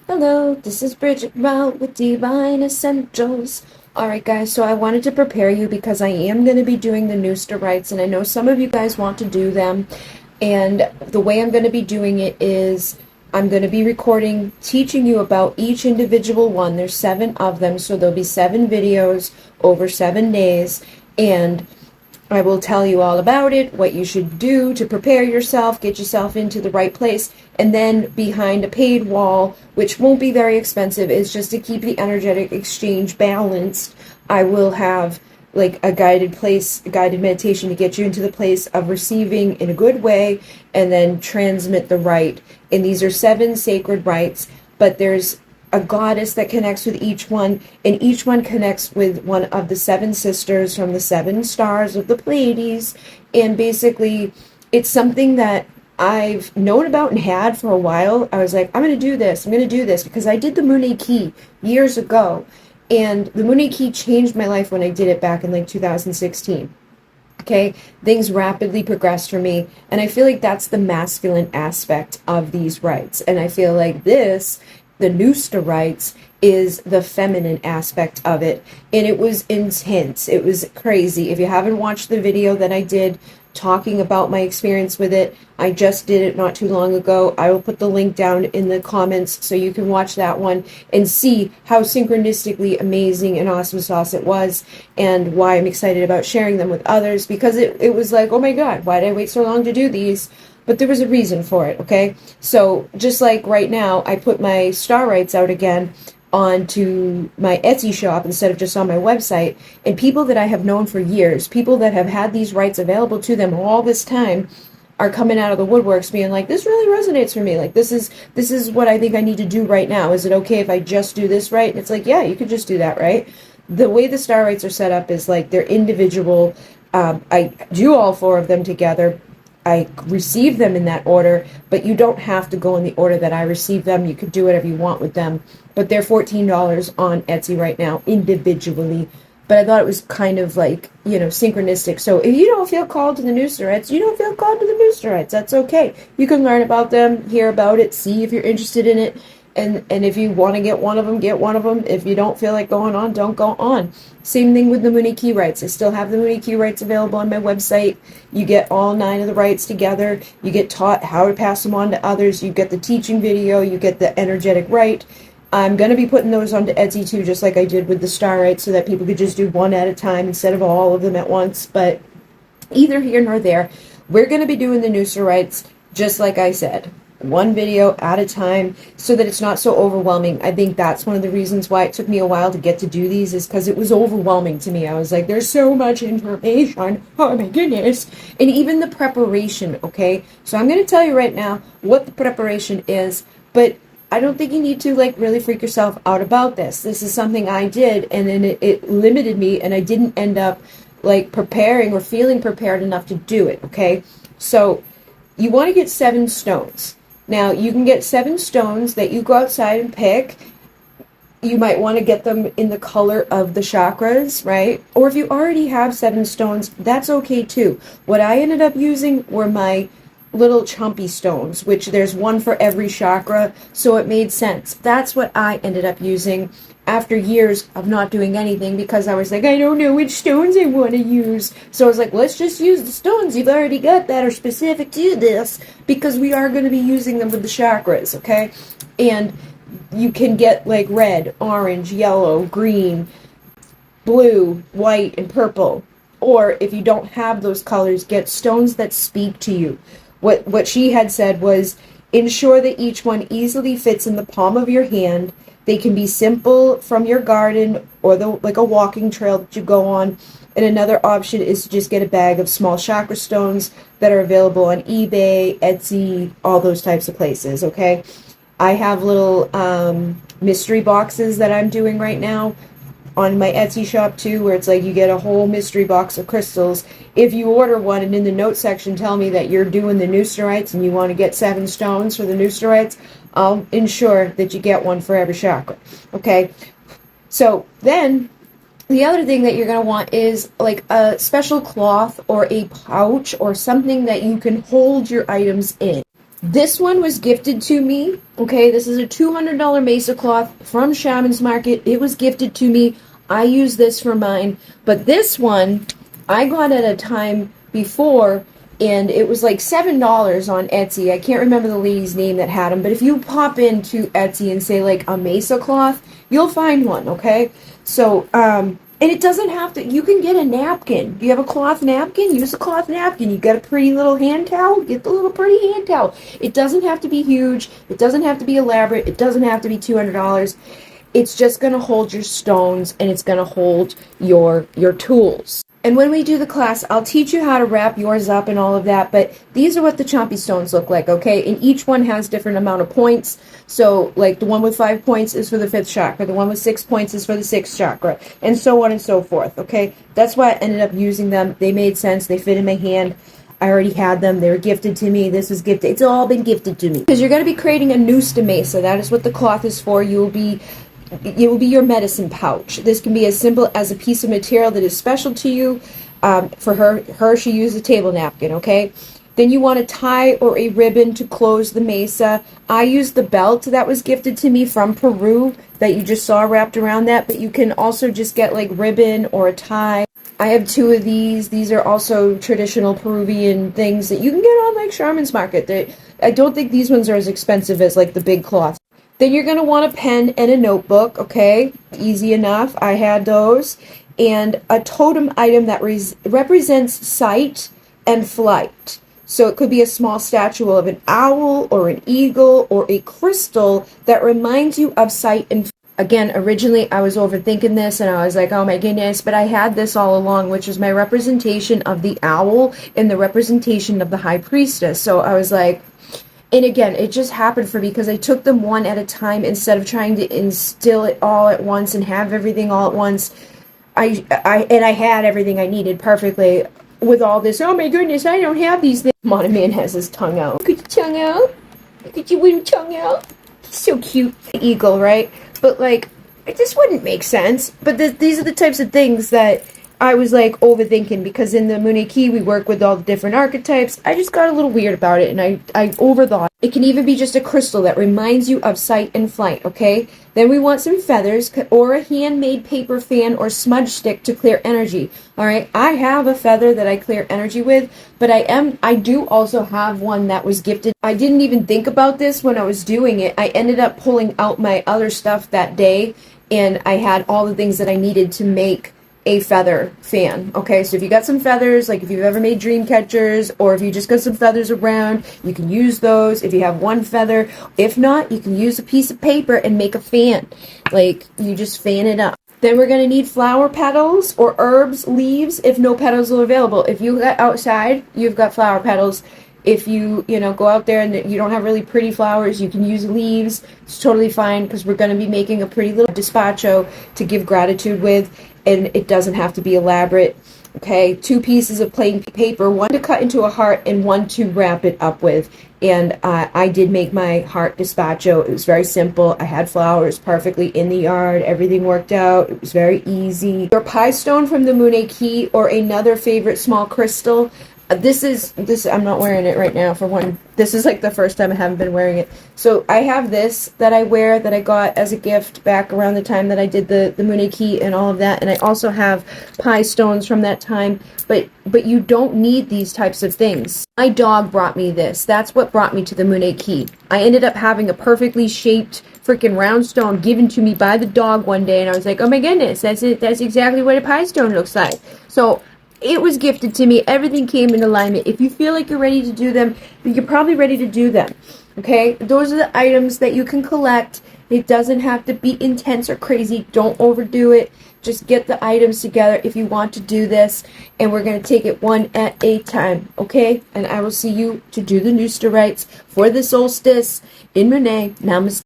Hello, this is Bridget with Divine Essentials. Alright guys, so I wanted to prepare you because I am going to be doing the Nusta Rites, and I know some of you guys want to do them, and the way I'm going to be doing it is I'm going to be recording, teaching you about each individual one. There's 7 of them, so there'll be 7 videos over 7 days, and I will tell you all about it, what you should do to prepare yourself, get yourself into the right place, and then behind a paid wall, which won't be very expensive, is just to keep the energetic exchange balanced. I will have like a guided meditation to get you into the place of receiving in a good way, and then transmit the rite. And these are 7 sacred rites, but there's a goddess that connects with each one, and each one connects with one of the 7 sisters from the 7 stars of the Pleiades. And basically it's something that I've known about and had for a while. I was like, I'm going to do this because I did the Mune Key years ago, and the Mune Key changed my life when I did it back in like 2016. Okay, things rapidly progressed for me, and I feel like that's the masculine aspect of these rites, and I feel like the Nusta Rites is the feminine aspect of it, and it was intense. It was crazy. If you haven't watched the video that I did talking about my experience with it, I just did it not too long ago. I will put the link down in the comments so you can watch that one and see how synchronistically amazing and awesome sauce it was, and why I'm excited about sharing them with others, because it was like, oh my god, why did I wait so long to do these? But there was a reason for it, okay? So just like right now, I put my star rites out again onto my Etsy shop instead of just on my website, and people that I have known for years, people that have had these rites available to them all this time, are coming out of the woodworks being like, this really resonates for me. Like, this is what I think I need to do right now. Is it okay if I just do this right? And it's like, yeah, you could just do that, right? The way the star rites are set up is like they're individual. I do all 4 of them together. I receive them in that order, but you don't have to go in the order that I receive them. You could do whatever you want with them, but they're $14 on Etsy right now individually. But I thought it was kind of like, synchronistic. So if you don't feel called to the Nusta Rites, you don't feel called to the Nusta Rites. That's okay. You can learn about them, hear about it, see if you're interested in it. And if you want to get one of them, get one of them. If you don't feel like going on, don't go on. Same thing with the Mune Key rites. I still have the Mune Key rites available on my website. You get all 9 of the rites together. You get taught how to pass them on to others. You get the teaching video. You get the energetic rite. I'm going to be putting those onto Etsy too, just like I did with the star rites, so that people could just do one at a time instead of all of them at once. But either here nor there, we're going to be doing the Nusta Rites just like I said. 1 video at a time, so that it's not so overwhelming. I think that's one of the reasons why it took me a while to get to do these, is because it was overwhelming to me. I was like, there's so much information, oh my goodness. And even the preparation, okay? So I'm going to tell you right now what the preparation is, but I don't think you need to like really freak yourself out about this. This is something I did, and then it limited me, and I didn't end up like preparing or feeling prepared enough to do it, okay? So you want to get 7 stones. Now, you can get 7 stones that you go outside and pick. You might want to get them in the color of the chakras, right? Or if you already have 7 stones, that's okay too. What I ended up using were my little chumpy stones, which there's 1 for every chakra, so it made sense. That's what I ended up using after years of not doing anything, because I was like, I don't know which stones I want to use. So I was like, let's just use the stones you've already got that are specific to this, because we are going to be using them with the chakras, okay? And you can get like red, orange, yellow, green, blue, white, and purple. Or if you don't have those colors, get stones that speak to you. What she had said was, ensure that each one easily fits in the palm of your hand. They can be simple from your garden, or like a walking trail that you go on. And another option is to just get a bag of small chakra stones that are available on eBay, Etsy, all those types of places, okay? I have little mystery boxes that I'm doing right now on my Etsy shop too, where it's like you get a whole mystery box of crystals. If you order one and in the note section tell me that you're doing the Nusta Rites and you want to get 7 stones for the Nusta Rites, I'll ensure that you get 1 for every chakra. Okay? So then the other thing that you're going to want is like a special cloth or a pouch or something that you can hold your items in. This one was gifted to me, okay? This is a $200 mesa cloth from Shaman's Market. It was gifted to me. I use this for mine. But this one, I got at a time before, and it was like $7 on Etsy. I can't remember the lady's name that had them, but if you pop into Etsy and say like a mesa cloth, you'll find one, okay? So, and it doesn't have to, you can get a napkin. You have a cloth napkin, use a cloth napkin. You got a pretty little hand towel, get the little pretty hand towel. It doesn't have to be huge. It doesn't have to be elaborate. It doesn't have to be $200. It's just going to hold your stones, and it's going to hold your tools. And when we do the class, I'll teach you how to wrap yours up and all of that, but these are what the chompy stones look like, okay? And each one has different amount of points. So, like, the one with 5 points is for the 5th chakra, the one with 6 points is for the 6th chakra, and so on and so forth, okay? That's why I ended up using them. They made sense. They fit in my hand. I already had them. They were gifted to me. This was gifted. It's all been gifted to me. Because you're going to be creating a Nusta mesa. That is what the cloth is for. It will be your medicine pouch. This can be as simple as a piece of material that is special to you. For her, she used a table napkin, okay? Then you want a tie or a ribbon to close the mesa. I used the belt that was gifted to me from Peru that you just saw wrapped around that, but you can also just get like ribbon or a tie. I have 2 of these. These are also traditional Peruvian things that you can get on like Shaman's Market. I don't think these ones are as expensive as like the big cloth. Then you're going to want a pen and a notebook, okay? Easy enough. I had those. And a totem item that represents sight and flight. So it could be a small statue of an owl or an eagle or a crystal that reminds you of sight and flight. Again, originally I was overthinking this and I was like, oh my goodness, but I had this all along, which is my representation of the owl and the representation of the high priestess. So I was like, and again, it just happened for me because I took them one at a time instead of trying to instill it all at once and have everything all at once. I had everything I needed perfectly with all this. Oh my goodness, I don't have these things. Mono Man has his tongue out. Look at your tongue out. Look at your little tongue out. He's so cute. The eagle, right? But like, it just wouldn't make sense. But these are the types of things that I was like overthinking, because in the Muneki we work with all the different archetypes. I just got a little weird about it and I overthought. It can even be just a crystal that reminds you of sight and flight, okay? Then we want some feathers or a handmade paper fan or smudge stick to clear energy. Alright, I have a feather that I clear energy with, but I do also have one that was gifted. I didn't even think about this when I was doing it. I ended up pulling out my other stuff that day, and I had all the things that I needed to make a feather fan. Okay, so if you got some feathers, like if you've ever made dream catchers, or if you just got some feathers around, you can use those. If you have one feather, if not, you can use a piece of paper and make a fan. Like, you just fan it up. Then we're going to need flower petals or herbs, leaves, if no petals are available. If you got outside, you've got flower petals. If you go out there and you don't have really pretty flowers, you can use leaves. It's totally fine, because we're going to be making a pretty little despacho to give gratitude with, and it doesn't have to be elaborate. Okay, 2 pieces of plain paper, one to cut into a heart and one to wrap it up with. And I did make my heart despacho. It was very simple. I had flowers perfectly in the yard. Everything worked out. It was very easy. Your pie stone from the Muneki, or another favorite small crystal. This I'm not wearing it right now, for one. This is like the first time I haven't been wearing it. So I have this that I wear, that I got as a gift back around the time that I did the Muneki and all of that. And I also have pie stones from that time. But you don't need these types of things. My dog brought me this. That's what brought me to the Muneki. I ended up having a perfectly shaped freaking round stone given to me by the dog one day, and I was like, oh my goodness, that's it. That's exactly what a pie stone looks like. So it was gifted to me. Everything came in alignment. If you feel like you're ready to do them, you're probably ready to do them. Okay? Those are the items that you can collect. It doesn't have to be intense or crazy. Don't overdo it. Just get the items together if you want to do this. And we're going to take it one at a time. Okay? And I will see you to do the Nusta Rites for the solstice in Renee. Namaste.